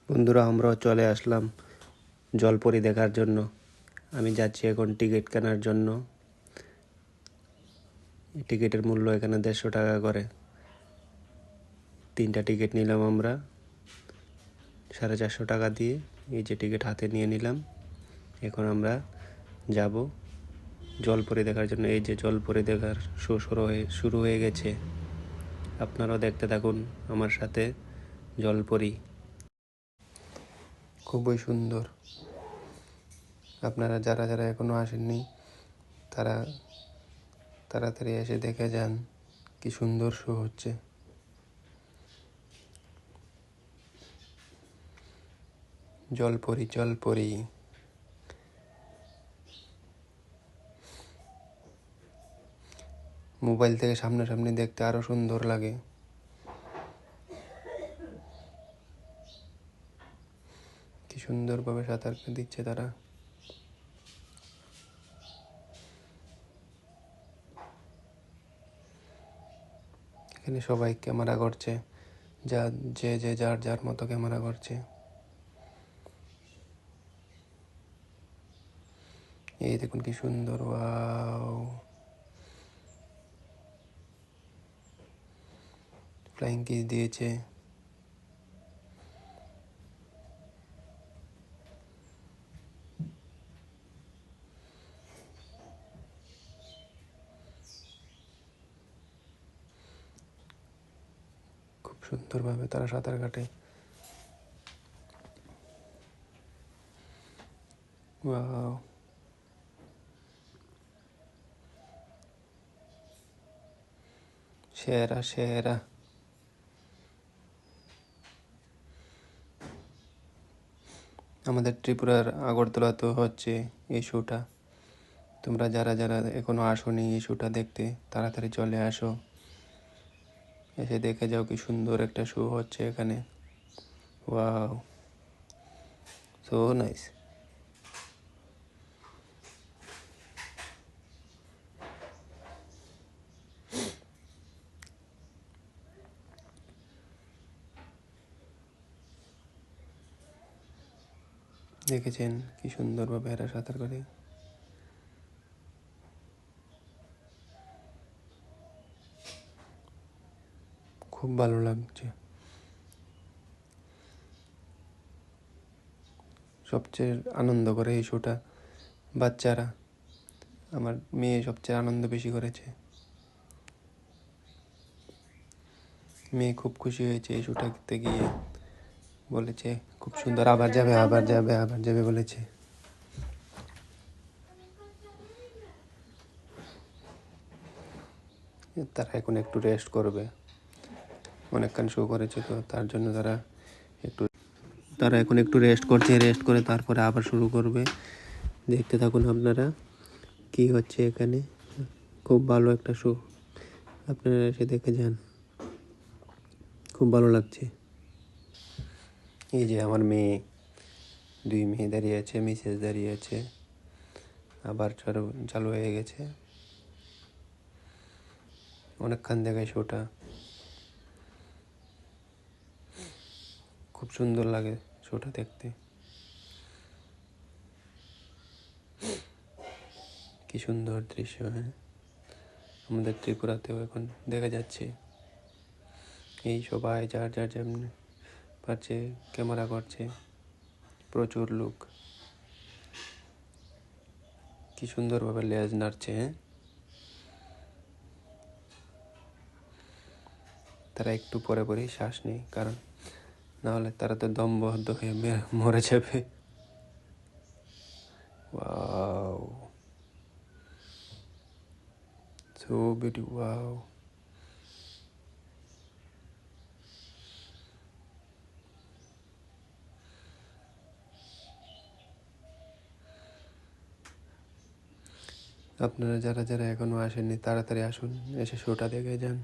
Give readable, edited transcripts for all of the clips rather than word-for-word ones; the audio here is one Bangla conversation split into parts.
বন্ধুরা, আমরাও চলে আসলাম জলপরি দেখার জন্য। আমি যাচ্ছি এখন টিকিট কেনার জন্য। টিকিটের মূল্য এখানে 150 টাকা করে। 3টা টিকিট নিলাম আমরা 450 টাকা দিয়ে। এই যে টিকিট হাতে নিয়ে নিলাম। এখন আমরা যাব জলপরি দেখার জন্য। এই যে জলপরি দেখার শো শুরু হয়ে গেছে। আপনারাও দেখতে থাকুন আমার সাথে। জলপরি খুবই সুন্দর। আপনারা যারা যারা এখনো আসেননি তারা তাড়াতাড়ি এসে দেখে যান, কি সুন্দর শো হচ্ছে। জলপরি জলপরি। মোবাইল থেকে সামনাসামনি দেখতে আরো সুন্দর লাগে। কি সুন্দরভাবে সাঁতার দিচ্ছে তারা। এখানে সবাই ক্যামেরা করছে, যে যে যার যার মতো ক্যামেরা করছে। এই দেখুন কি সুন্দর, ওয়াও। ফ্লাইং কিস দিয়েছে। খুব সুন্দরভাবে তারা সাঁতার কাটে। ওয়াও, সেরা সেরা। আমাদের ত্রিপুরার আগরতলাতেও হচ্ছে এই শোটা। তোমরা যারা যারা এখনো আসোনি এই শোটা দেখতে, তাড়াতাড়ি চলে আসো, এসে দেখে যাও কি সুন্দর একটা শো হচ্ছে এখানে। Wow, so nice. দেখেছেন কি সুন্দরভাবে এরা সাঁতার করে। খুব ভালো লাগছে। সবচেয়ে আনন্দ করে এই শোটা বাচ্চারা। আমার মেয়ে সবচেয়ে আনন্দ বেশি করেছে। মেয়ে খুব খুশি হয়েছে এই শোটা দেখতে গিয়ে। বলেছে খুব সুন্দর, আবার যাবে আবার যাবে আবার যাবে বলেছে। তারা এখন একটু রেস্ট করবে। অনেকক্ষণ শো করেছে তো তার জন্য তারা এখন একটু রেস্ট করছে। রেস্ট করে তারপরে আবার শুরু করবে। দেখতে থাকুন আপনারা কি হচ্ছে এখানে। খুব ভালো একটা শো, আপনারা এসে দেখে যান। খুব ভালো লাগছে। এই যে আমার মেয়ে, 2 মেয়ে দাঁড়িয়ে আছে, মিসেস দাঁড়িয়ে আছে। আবার চালু হয়ে গেছে। অনেকক্ষণ দেখায় শোটা। খুব সুন্দর লাগে শোটা দেখতে। কি সুন্দর দৃশ্য। হ্যাঁ, আমাদের ত্রিপুরাতেও এখন দেখা যাচ্ছে। এই সবাই যার যার যেমনি পারছে ক্যামেরা করছে। প্রচুর লোক। কি সুন্দরভাবে লেজ নাড়ছে। হ্যাঁ, তারা একটু পরে পরেই শ্বাস নেই, কারণ নাহলে তারা তো দম বদ্ধ হয়ে মরে যাবে। Wow, so beauty, wow. আপনারা যারা যারা এখনো আসেননি তাড়াতাড়ি আসুন, এসে শোটা দেখে যান।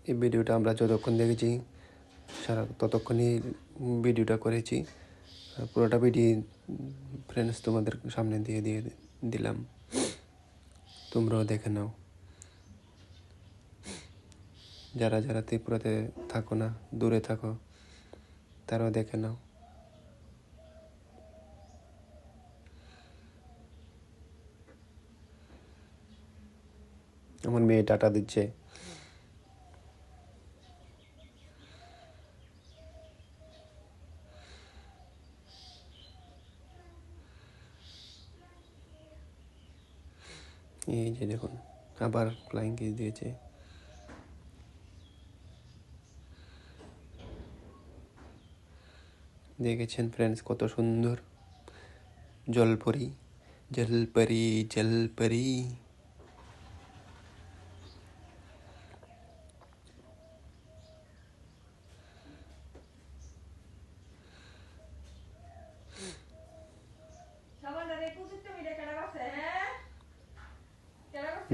এই ভিডিওটা আমরা যতক্ষণ দেখেছি ততক্ষণই ভিডিওটা করেছি। পুরোটা ভিডিও ফ্রেন্ডস তোমাদের সামনে দিয়ে দিলাম। তোমরাও দেখে নাও। যারা যারা ত্রিপুরাতে থাকো না, দূরে থাকো, তারাও দেখে নাও। আমার মেয়ে টাটা দিচ্ছে। এই যে দেখুন, আবার ফ্লাইং কিস দিয়েছে। দেখেছেন ফ্রেন্ডস, কত সুন্দর জলপরি, জলপরি, জলপরি।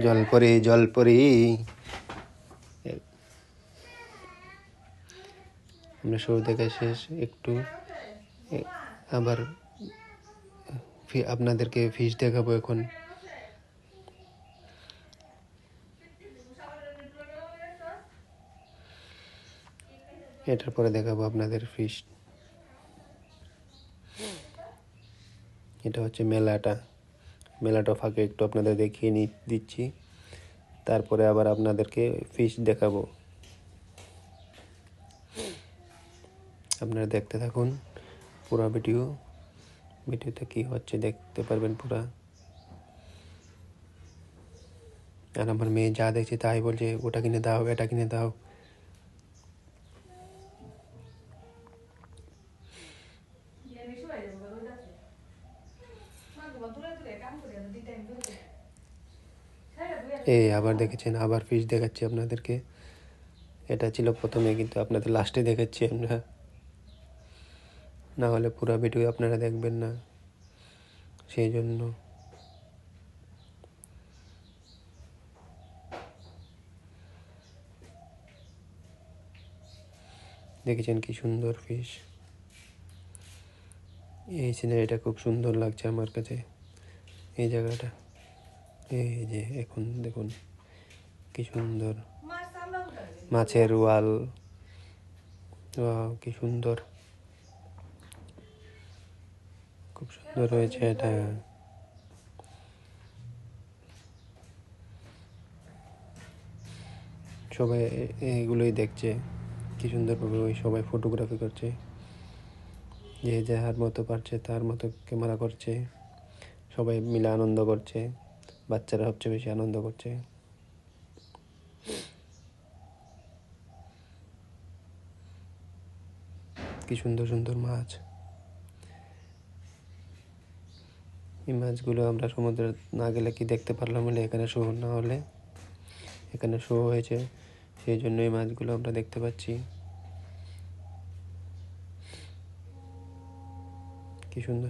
জলপরি, জলপরি। আমরা শো দেখে শেষ, একটু আবার আপনাদেরকে ফিশ দেখাবো এখন। এটার পরে দেখাবো আপনাদের ফিশ। এটা হচ্ছে মেলাটা ফাঁকে একটু আপনাদের দেখিয়ে দিচ্ছি, তারপরে আবার আপনাদেরকে ফিশ দেখাবো। আপনারা দেখতে থাকুন পুরো ভিডিওতে কি হচ্ছে দেখতে পারবেন পুরা। আর আমার মেয়ে যা দেখছে তাই বলছে, ওটা কিনে দাও, এটা কিনে দাও। এই আবার দেখেছেন, আবার ফিশ দেখাচ্ছি আপনাদেরকে। এটা ছিল প্রথমে, কিন্তু আপনাদের লাস্টে দেখাচ্ছি আমরা, না হলে পুরো ভিডিও আপনারা দেখবেন না, সেই জন্য। দেখেছেন কি সুন্দর ফিশ। এই সিনারিটা খুব সুন্দর লাগছে আমার কাছে, এই জায়গাটা। এই যে এখন দেখুন কি সুন্দর মাছের ওয়াল, কি সুন্দর, খুব সুন্দর হয়েছে এটা। সবাই এগুলোই দেখছে, কি সুন্দরভাবে ওই সবাই ফটোগ্রাফি করছে, যে যার মতো পারছে তার মতো ক্যামেরা করছে, সবাই মিলে আনন্দ করছে, বাচ্চারা সবচেয়ে বেশি আনন্দ করছে। কি সুন্দর সুন্দর মাছ। এই মাছগুলো আমরা সমুদ্রে না গেলে কি দেখতে পারলাম বলে, এখানে শো না হলে, এখানে শো হয়েছে সেই জন্য এই মাছগুলো আমরা দেখতে পাচ্ছি। কি সুন্দর।